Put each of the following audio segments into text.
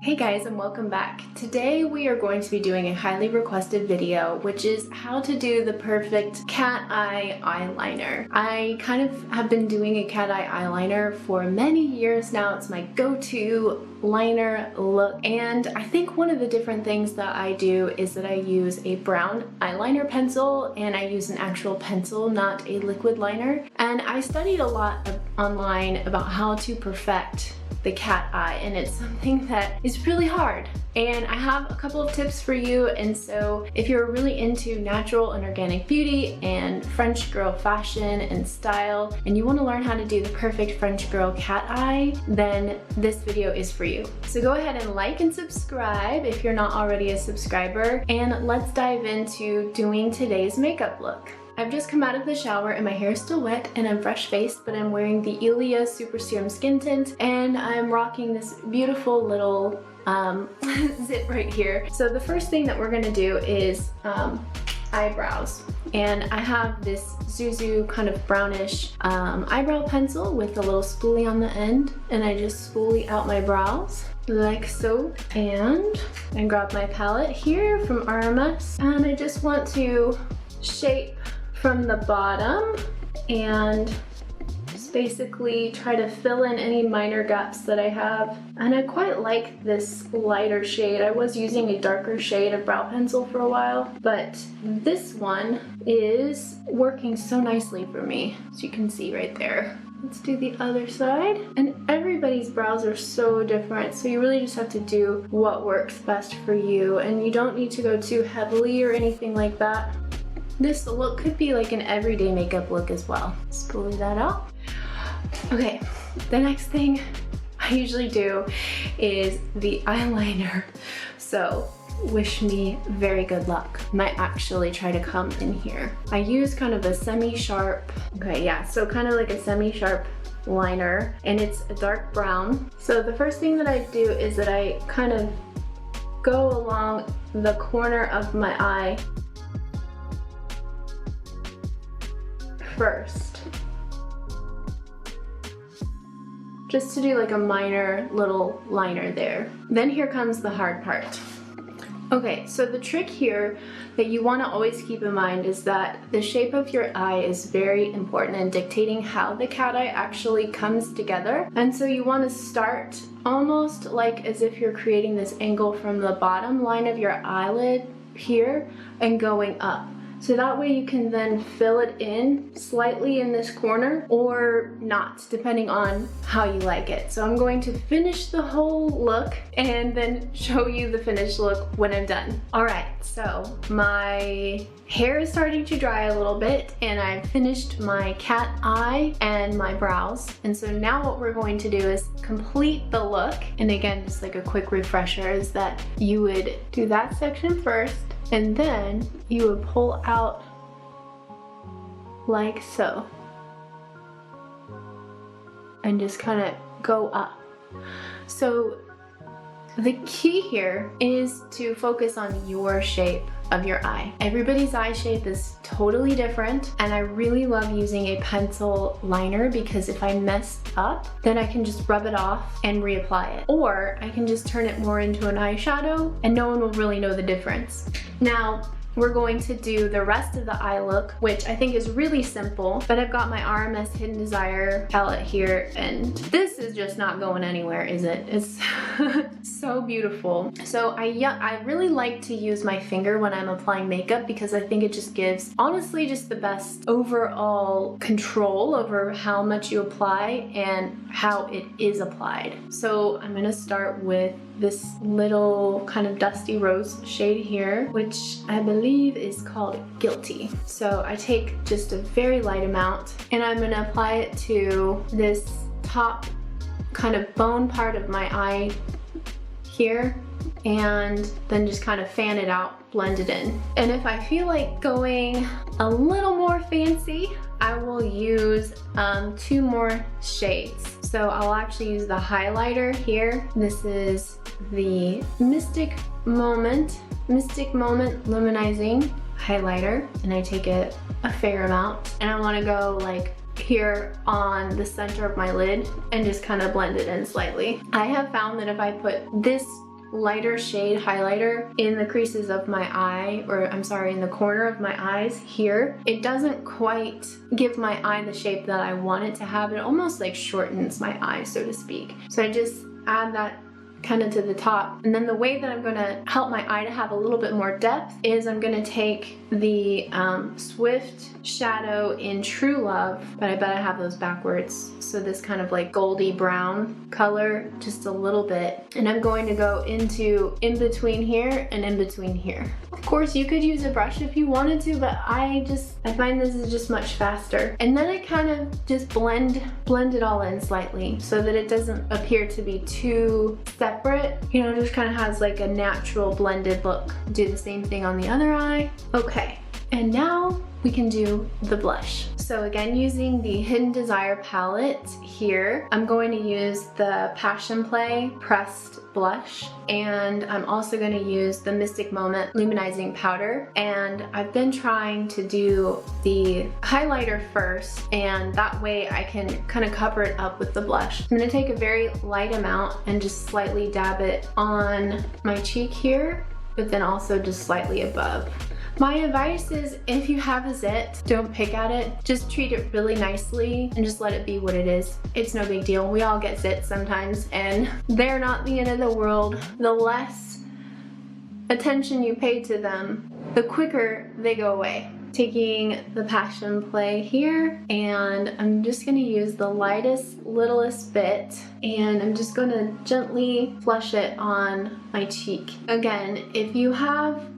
Hey guys, and welcome back. Today we are going to be doing a highly requested video, which is how to do the perfect cat eye eyeliner. I kind of have been doing a cat eye eyeliner for many years now. It's my go-to liner look, and I think one of the different things that I do is that I use a brown eyeliner pencil, and I use an actual pencil, not a liquid liner. And I studied a lot online about how to perfect the cat eye, and it's something that is really hard. And I have a couple of tips for you, and so if you're really into natural and organic beauty and French girl fashion and style, and you want to learn how to do the perfect French girl cat eye, then this video is for you. So go ahead and like and subscribe if you're not already a subscriber, and let's dive into doing today's makeup look. I've just come out of the shower and my hair is still wet and I'm fresh faced, but I'm wearing the Ilia Super Serum Skin Tint, and I'm rocking this beautiful little zip right here. So the first thing that we're gonna do is eyebrows. And I have this Zuzu kind of brownish eyebrow pencil with a little spoolie on the end, and I just spoolie out my brows like so. And I grab my palette here from RMS, and I just want to shape from the bottom and just basically try to fill in any minor gaps that I have. And I quite like this lighter shade. I was using a darker shade of brow pencil for a while, but this one is working so nicely for me, as you can see right there. Let's do the other side. And everybody's brows are so different, so you really just have to do what works best for you, and you don't need to go too heavily or anything like that. This look could be like an everyday makeup look as well. Spoolie that out. Okay, the next thing I usually do is the eyeliner. So wish me very good luck. Might actually try to come in here. I use kind of a semi-sharp, okay, yeah, so kind of like a semi-sharp liner, and it's a dark brown. So the first thing that I do is that I kind of go along the corner of my eye first, just to do like a minor little liner there. Then here comes the hard part. Okay, so the trick here that you want to always keep in mind is that the shape of your eye is very important in dictating how the cat eye actually comes together. And so you want to start almost like as if you're creating this angle from the bottom line of your eyelid here and going up. So that way you can then fill it in slightly in this corner or not, depending on how you like it. So I'm going to finish the whole look and then show you the finished look when I'm done. All right, so my hair is starting to dry a little bit, and I've finished my cat eye and my brows. And so now what we're going to do is complete the look. And again, just like a quick refresher is that you would do that section first, and then you would pull out like so, and just kind of go up. So the key here is to focus on your shape of your eye. Everybody's eye shape is totally different, and I really love using a pencil liner because if I mess up, then I can just rub it off and reapply it. Or I can just turn it more into an eyeshadow and no one will really know the difference. Now, we're going to do the rest of the eye look, which I think is really simple, but I've got my RMS Hidden Desire palette here, and this is just not going anywhere, is it? It's so beautiful. So I really like to use my finger when I'm applying makeup because I think it just gives, honestly, just the best overall control over how much you apply and how it is applied. So I'm gonna start with this little kind of dusty rose shade here, which I believe is called Guilty. So I take just a very light amount and I'm gonna apply it to this top kind of bone part of my eye here, and then just kind of fan it out, blend it in. And if I feel like going a little more fancy, I will use 2 more shades. So I'll actually use the highlighter here. This is the Mystic Moment Luminizing highlighter, and I take it a fair amount, and I want to go like here on the center of my lid and just kind of blend it in slightly. I have found that if I put this lighter shade highlighter in the creases of my eye, or I'm sorry, in the corner of my eyes here, it doesn't quite give my eye the shape that I want it to have. It almost like shortens my eye, so to speak. So I just add that kind of to the top. And then the way that I'm going to help my eye to have a little bit more depth is I'm going to take the Swift shadow in True Love, but I bet I have those backwards. So this kind of like goldy brown color, just a little bit. And I'm going to go into in between here and in between here. Of course, you could use a brush if you wanted to, but I find this is just much faster. And then I kind of just blend it all in slightly so that it doesn't appear to be too separate. You know, it just kind of has like a natural blended look. Do the same thing on the other eye. Okay, and now we can do the blush. So again, using the Hidden Desire palette here, I'm going to use the Passion Play pressed blush, and I'm also going to use the Mystic Moment luminizing powder. And I've been trying to do the highlighter first, and that way I can kind of cover it up with the blush. I'm going to take a very light amount and just slightly dab it on my cheek here, but then also just slightly above. My advice is, if you have a zit, don't pick at it. Just treat it really nicely and just let it be what it is. It's no big deal. We all get zits sometimes, and they're not the end of the world. The less attention you pay to them, the quicker they go away. Taking the Passion Play here, and I'm just going to use the lightest, littlest bit, and I'm just going to gently flush it on my cheek. Again, if you have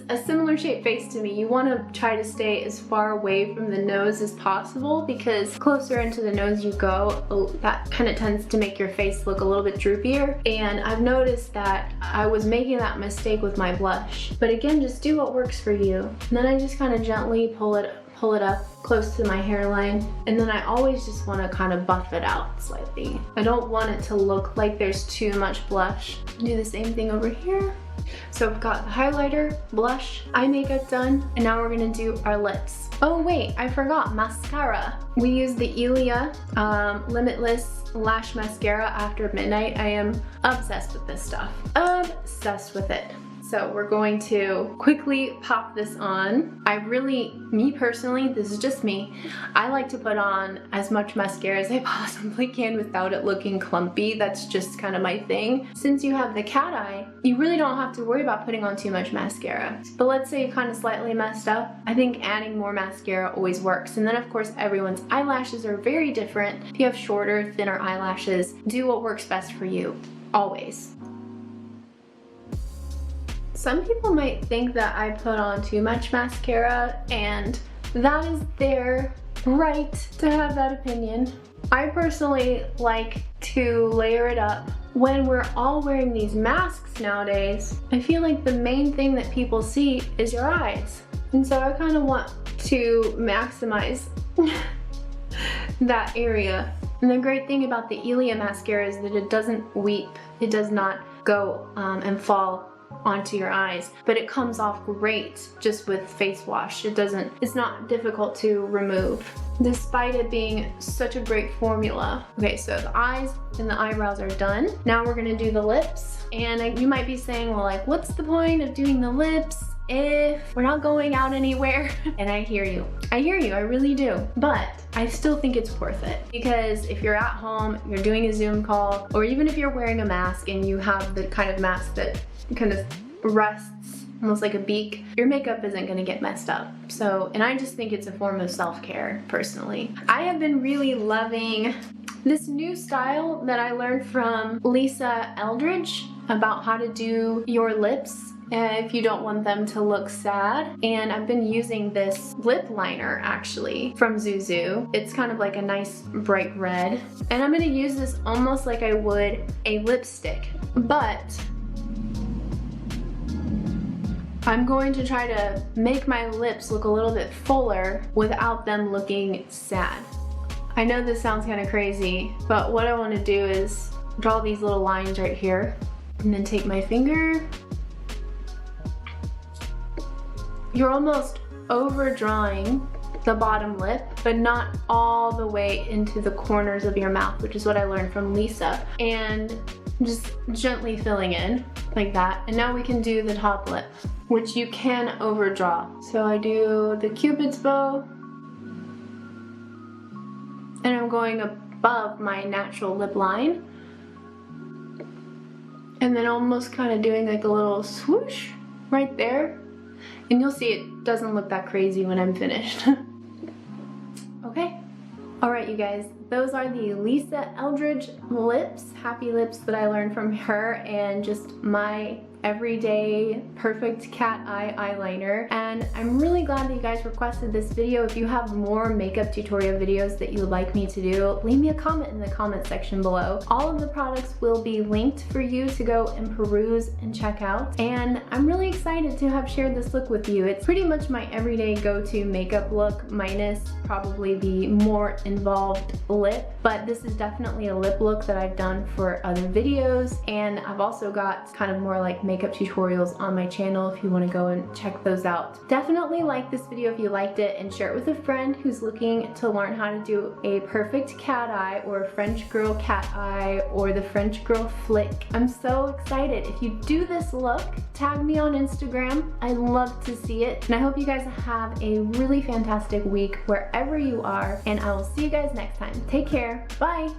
a similar shaped face to me, you want to try to stay as far away from the nose as possible, because closer into the nose you go, that kind of tends to make your face look a little bit droopier. And I've noticed that I was making that mistake with my blush. But again, just do what works for you. And then I just kind of gently pull it up close to my hairline, and then I always just want to kind of buff it out slightly. I don't want it to look like there's too much blush. Do the same thing over here. So I've got the highlighter, blush, eye makeup done, and now we're gonna do our lips. Oh wait, I forgot mascara. We use the Ilia Limitless Lash Mascara After Midnight. I am obsessed with this stuff. Obsessed with it. So we're going to quickly pop this on. Me personally, this is just me, I like to put on as much mascara as I possibly can without it looking clumpy. That's just kind of my thing. Since you have the cat eye, you really don't have to worry about putting on too much mascara. But let's say you kind of slightly messed up, I think adding more mascara always works. And then of course everyone's eyelashes are very different. If you have shorter, thinner eyelashes, do what works best for you, always. Some people might think that I put on too much mascara, and that is their right to have that opinion. I personally like to layer it up. When we're all wearing these masks nowadays, I feel like the main thing that people see is your eyes. And so I kind of want to maximize that area. And the great thing about the Ilia mascara is that it doesn't weep. It does not go and fall onto your eyes, but it comes off great just with face wash. It's not difficult to remove, despite it being such a great formula. Okay, so the eyes and the eyebrows are done. Now we're gonna do the lips. And you might be saying, well, like, what's the point of doing the lips if we're not going out anywhere? And I hear you, I really do. But I still think it's worth it, because if you're at home, you're doing a Zoom call, or even if you're wearing a mask and you have the kind of mask that kind of rests almost like a beak, your makeup isn't going to get messed up. So, and I just think it's a form of self-care personally. I have been really loving this new style that I learned from Lisa Eldridge about how to do your lips if you don't want them to look sad. And I've been using this lip liner actually from Zuzu. It's kind of like a nice bright red. And I'm gonna use this almost like I would a lipstick, but I'm going to try to make my lips look a little bit fuller without them looking sad. I know this sounds kind of crazy, but what I want to do is draw these little lines right here, and then take my finger. You're almost overdrawing the bottom lip, but not all the way into the corners of your mouth, which is what I learned from Lisa. And just gently filling in. like that. And now we can do the top lip, which you can overdraw. So I do the Cupid's bow, and I'm going above my natural lip line, and then almost kind of doing like a little swoosh right there. And you'll see it doesn't look that crazy when I'm finished. Okay. Alright you guys, those are the Lisa Eldridge lips, happy lips that I learned from her, and just my everyday perfect cat eye eyeliner. And I'm really glad that you guys requested this video. If you have more makeup tutorial videos that you would like me to do, leave me a comment in the comment section below. All of the products will be linked for you to go and peruse and check out. And I'm really excited to have shared this look with you. It's pretty much my everyday go-to makeup look, minus probably the more involved lip. But this is definitely a lip look that I've done for other videos. And I've also got kind of more like makeup tutorials on my channel if you want to go and check those out. Definitely like this video if you liked it, and share it with a friend who's looking to learn how to do a perfect cat eye, or a French girl cat eye, or the French girl flick. I'm so excited. If you do this look, tag me on Instagram. I'd love to see it. And I hope you guys have a really fantastic week wherever you are, and I will see you guys next time. Take care. Bye.